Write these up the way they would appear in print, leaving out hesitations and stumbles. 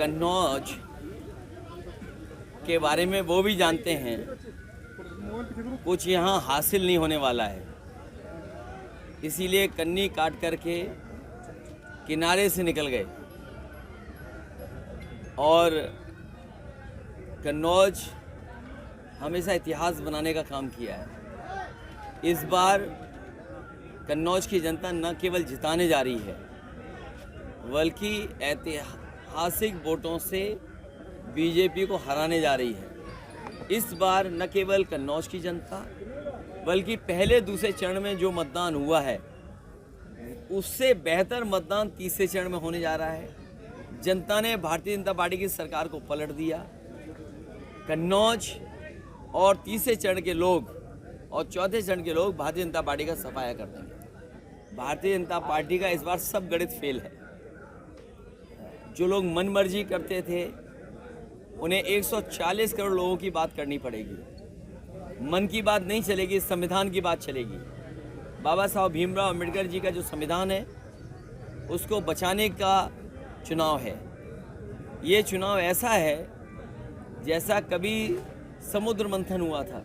कन्नौज के बारे में वो भी जानते हैं, कुछ यहाँ हासिल नहीं होने वाला है, इसीलिए कन्नी काट करके किनारे से निकल गए और कन्नौज हमेशा इतिहास बनाने का काम किया है। इस बार कन्नौज की जनता न केवल जिताने जा रही है बल्कि ऐतिहासिक वोटों से बीजेपी को हराने जा रही है। इस बार न केवल कन्नौज की जनता बल्कि पहले दूसरे चरण में जो मतदान हुआ है उससे बेहतर मतदान तीसरे चरण में होने जा रहा है। जनता ने भारतीय जनता पार्टी की सरकार को पलट दिया। कन्नौज और तीसरे चरण के लोग और चौथे चरण के लोग भारतीय जनता पार्टी का सफाया कर देंगे। भारतीय जनता पार्टी का इस बार सब गणित फेल है। जो लोग मनमर्जी करते थे उन्हें 140 करोड़ लोगों की बात करनी पड़ेगी। मन की बात नहीं चलेगी, संविधान की बात चलेगी। बाबा साहब भीमराव अम्बेडकर जी का जो संविधान है उसको बचाने का चुनाव है। ये चुनाव ऐसा है जैसा कभी समुद्र मंथन हुआ था।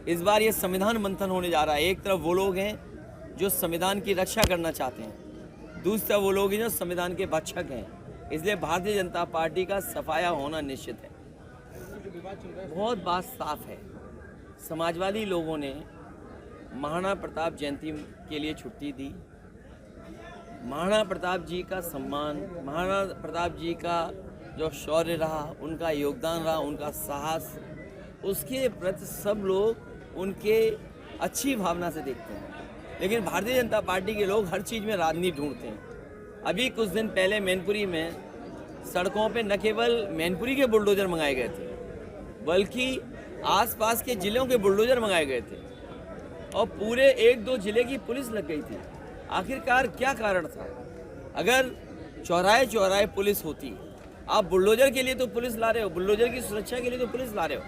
इस बार ये संविधान मंथन होने जा रहा है। एक तरफ वो लोग हैं जो संविधान की रक्षा करना चाहते हैं, दूसरी तरफ वो लोग हैं जो संविधान के भक्षक हैं। इसलिए भारतीय जनता पार्टी का सफाया होना निश्चित है। बहुत बात साफ है, समाजवादी लोगों ने महाराणा प्रताप जयंती के लिए छुट्टी दी। महाराणा प्रताप जी का सम्मान, महाराणा प्रताप जी का जो शौर्य रहा, उनका योगदान रहा, उनका साहस, उसके प्रति सब लोग उनके अच्छी भावना से देखते हैं। लेकिन भारतीय जनता पार्टी के लोग हर चीज़ में राजनीति ढूंढते हैं। अभी कुछ दिन पहले मैनपुरी में सड़कों पे न केवल मैनपुरी के बुलडोजर मंगाए गए थे बल्कि आसपास के जिलों के बुलडोजर मंगाए गए थे और पूरे 1-2 जिले की पुलिस लग गई थी। आखिरकार क्या कारण था? अगर चौराहे चौराहे पुलिस होती, आप बुलडोजर के लिए तो पुलिस ला रहे हो, बुलडोजर की सुरक्षा के लिए तो पुलिस ला रहे हो,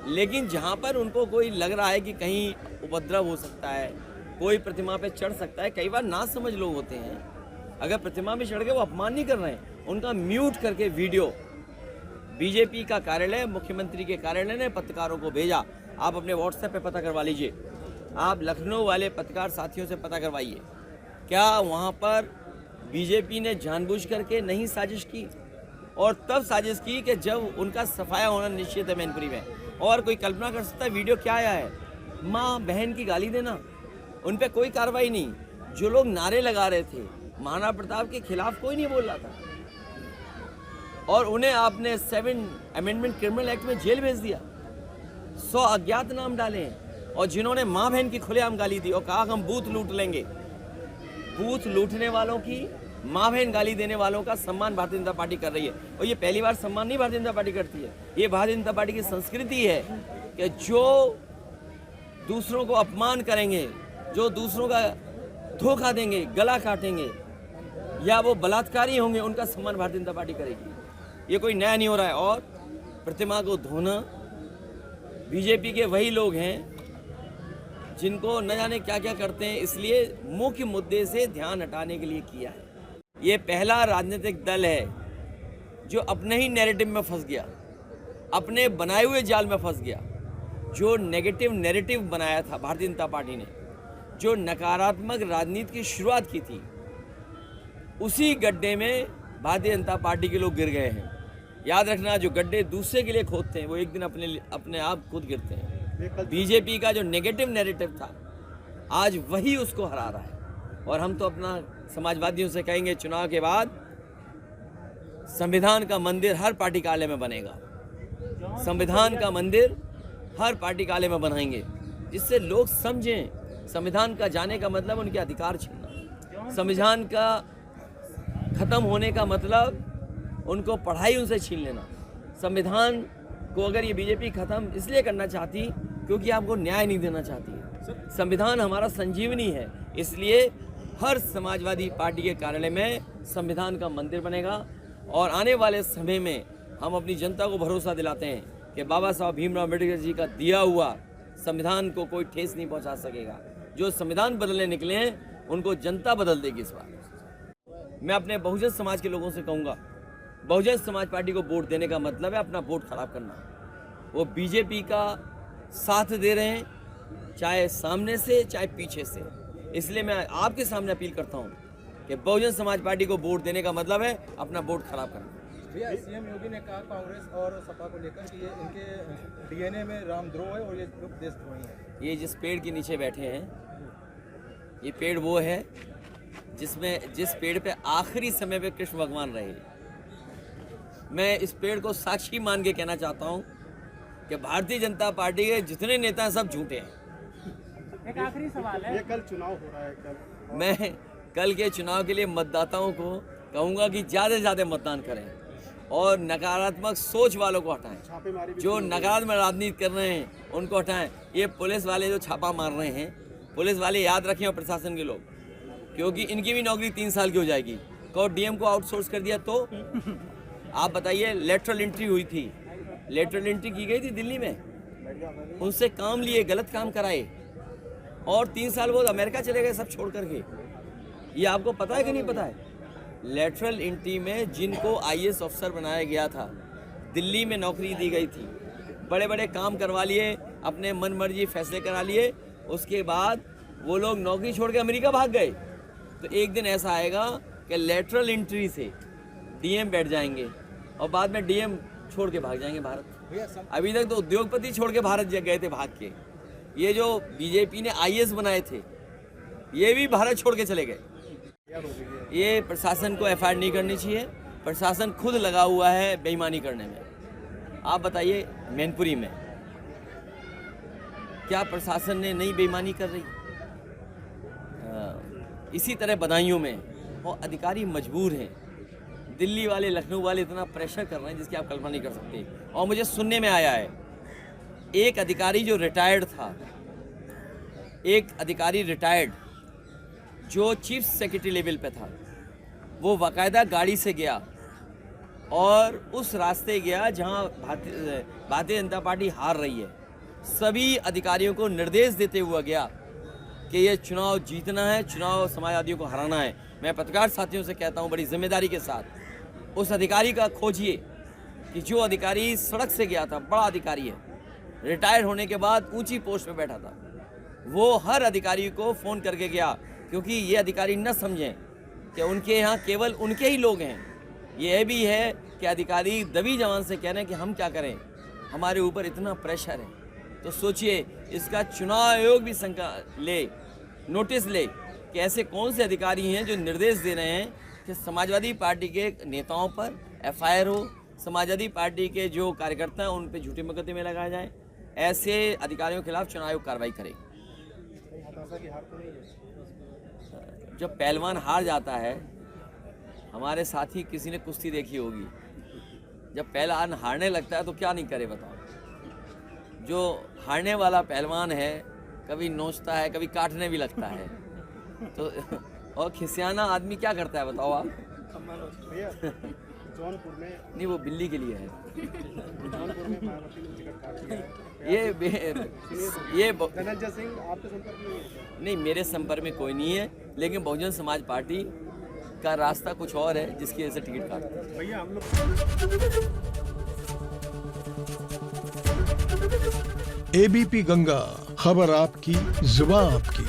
लेकिन जहाँ पर उनको कोई लग रहा है कि कहीं उपद्रव हो सकता है, कोई प्रतिमा पे चढ़ सकता है, कई बार ना समझ लोग होते हैं, अगर प्रतिमा में चढ़ के वो अपमान नहीं कर रहे हैं, उनका म्यूट करके वीडियो बीजेपी का कार्यालय, मुख्यमंत्री के कार्यालय ने पत्रकारों को भेजा। आप अपने व्हाट्सएप पे पता करवा लीजिए, आप लखनऊ वाले पत्रकार साथियों से पता करवाइए, क्या वहाँ पर बीजेपी ने जानबूझ करके नहीं साजिश की? और तब साजिश की कि जब उनका सफाया होना निश्चित है मैनपुरी में। और कोई कल्पना कर सकता है वीडियो क्या आया है? माँ बहन की गाली देना, उन पर कोई कार्रवाई नहीं। जो लोग नारे लगा रहे थे महाराणा प्रताप के खिलाफ, कोई नहीं बोल रहा था और उन्हें आपने 7 अमेंडमेंट क्रिमिनल एक्ट में जेल भेज दिया। 100 अज्ञात नाम डाले हैं और जिन्होंने माँ बहन की खुलेआम गाली दी और कहा हम बूथ लूट लेंगे। बूथ लूटने वालों की, माँ बहन गाली देने वालों का सम्मान भारतीय जनता पार्टी कर रही है। और ये पहली बार सम्मान नहीं भारतीय जनता पार्टी करती है, ये भारतीय जनता पार्टी की संस्कृति है कि जो दूसरों को अपमान करेंगे, जो दूसरों का धोखा देंगे, गला काटेंगे या वो बलात्कारी होंगे, उनका सम्मान भारतीय जनता पार्टी करेगी। ये कोई नया नहीं हो रहा है। और प्रतिमा को धोना बीजेपी के वही लोग हैं जिनको न जाने क्या क्या करते हैं, इसलिए मुख्य मुद्दे से ध्यान हटाने के लिए किया है। ये पहला राजनीतिक दल है जो अपने ही नैरेटिव में फंस गया, अपने बनाए हुए जाल में फंस गया। जो नेगेटिव नैरेटिव बनाया था भारतीय जनता पार्टी ने, जो नकारात्मक राजनीति की शुरुआत की थी, उसी गड्ढे में भारतीय जनता पार्टी के लोग गिर गए हैं। याद रखना, जो गड्ढे दूसरे के लिए खोदते हैं वो एक दिन अपने आप खुद गिरते हैं। बीजेपी का जो नेगेटिव नैरेटिव था आज वही उसको हरा रहा है। और हम तो अपना समाजवादियों से कहेंगे चुनाव के बाद संविधान का मंदिर हर पार्टी कार्यालय में बनेगा। संविधान का मंदिर हर पार्टी कार्यालय में बनाएंगे, जिससे लोग समझें संविधान का जाने का मतलब उनके अधिकार छीनना, संविधान का खत्म होने का मतलब उनको पढ़ाई उनसे छीन लेना। संविधान को अगर ये बीजेपी खत्म इसलिए करना चाहती क्योंकि आपको न्याय नहीं देना चाहती। संविधान हमारा संजीवनी है, इसलिए हर समाजवादी पार्टी के कार्यालय में संविधान का मंदिर बनेगा। और आने वाले समय में हम अपनी जनता को भरोसा दिलाते हैं कि बाबा साहब भीमराव अम्बेडकर जी का दिया हुआ संविधान को कोई ठेस नहीं पहुंचा सकेगा। जो संविधान बदलने निकले हैं उनको जनता बदल देगी। इस बार मैं अपने बहुजन समाज के लोगों से कहूँगा बहुजन समाज पार्टी को वोट देने का मतलब है अपना वोट खराब करना। वो बीजेपी का साथ दे रहे हैं, चाहे सामने से चाहे पीछे से। इसलिए मैं आपके सामने अपील करता हूं कि बहुजन समाज पार्टी को वोट देने का मतलब है अपना वोट खराब करना। भैया, सीएम योगी ने कहा कांग्रेस और सपा को लेकर कि ये इनके डीएनए में रामद्रोह है और ये लोग देशद्रोही हैं। ये जिस पेड़ के नीचे बैठे हैं, ये पेड़ वो है जिस पेड़ पे आखिरी समय पे कृष्ण भगवान रहे। मैं इस पेड़ को साक्षी मान के कहना चाहता हूँ कि भारतीय जनता पार्टी के जितने नेता हैं सब झूठे हैं। एक आखिरी सवाल है, ये कल चुनाव हो रहा है, मैं कल के चुनाव के लिए मतदाताओं को कहूँगा कि ज़्यादा से ज़्यादा मतदान करें और नकारात्मक सोच वालों को हटाएं। जो नकारात्मक राजनीति कर रहे हैं उनको हटाएं। ये पुलिस वाले जो छापा मार रहे हैं, पुलिस वाले याद रखें और प्रशासन के लोग, क्योंकि इनकी भी नौकरी 3 साल की हो जाएगी। कौन डीएम को आउटसोर्स कर दिया तो आप बताइए। लेटरल एंट्री हुई थी, लेटरल एंट्री की गई थी दिल्ली में, उनसे काम लिए, गलत काम कराए और 3 साल वो अमेरिका चले गए सब छोड़ करके। ये आपको पता है कि नहीं पता है? लेटरल एंट्री में जिनको आईएएस अफसर बनाया गया था, दिल्ली में नौकरी दी गई थी, बड़े बड़े काम करवा लिए, अपने मन मर्जी फैसले करा लिए, उसके बाद वो लोग नौकरी छोड़ के अमेरिका भाग गए। तो एक दिन ऐसा आएगा कि लेटरल एंट्री से डीएम बैठ जाएंगे और बाद में डीएम छोड़ के भाग जाएंगे भारत। अभी तक तो उद्योगपति छोड़ के भारत गए थे भाग के। ये जो बीजेपी ने आईएएस बनाए थे, ये भी भारत छोड़ के चले गए। ये प्रशासन को एफआईआर नहीं करनी चाहिए। प्रशासन खुद लगा हुआ है बेईमानी करने में। आप बताइए, मैनपुरी में क्या प्रशासन ने नई बेईमानी कर रही? इसी तरह बदायूं में और अधिकारी मजबूर हैं। दिल्ली वाले, लखनऊ वाले इतना प्रेशर कर रहे हैं जिसकी आप कल्पना नहीं कर सकते। और मुझे सुनने में आया है एक अधिकारी जो रिटायर्ड था, एक अधिकारी रिटायर्ड जो चीफ सेक्रेटरी लेवल पे था, वो बाकायदा गाड़ी से गया और उस रास्ते गया जहां भारतीय जनता पार्टी हार रही है। सभी अधिकारियों को निर्देश देते हुए गया कि ये चुनाव जीतना है, चुनाव समाजवादियों को हराना है। मैं पत्रकार साथियों से कहता हूं बड़ी जिम्मेदारी के साथ उस अधिकारी का खोजिए कि जो अधिकारी सड़क से गया था, बड़ा अधिकारी है, रिटायर होने के बाद ऊंची पोस्ट पे बैठा था, वो हर अधिकारी को फ़ोन करके गया, क्योंकि ये अधिकारी न समझें कि उनके यहाँ केवल उनके ही लोग हैं। ये भी है कि अधिकारी दबी जवान से कह रहे हैं कि हम क्या करें, हमारे ऊपर इतना प्रेशर है। तो सोचिए, इसका चुनाव आयोग भी नोटिस ले कि ऐसे कौन से अधिकारी हैं जो निर्देश दे रहे हैं कि समाजवादी पार्टी के नेताओं पर एफआईआर हो, समाजवादी पार्टी के जो कार्यकर्ता हैं उन पर झूठे मुकदमे लगाए जाए। ऐसे अधिकारियों के खिलाफ चुनाव आयोग कार्रवाई करे। जब पहलवान हार जाता है, हमारे साथी किसी ने कुश्ती देखी होगी, जब पहलवान हारने लगता है तो क्या नहीं करे बताओ। जो हारने वाला पहलवान है कभी नोचता है, कभी काटने भी लगता है। तो और खिसियाना आदमी क्या करता है बताओ आप? जौनपुर में नहीं, वो बिल्ली के लिए है। जौनपुर में मायावती ने टिकट काट दिया। ये धनंजय सिंह आपके संपर्क में? नहीं, मेरे संपर्क में कोई नहीं है, लेकिन बहुजन समाज पार्टी का रास्ता कुछ और है जिसकी वजह से टिकट काटते हैं। भैया हम लोग एबीपी गंगा, खबर आपकी, जुबान आपकी।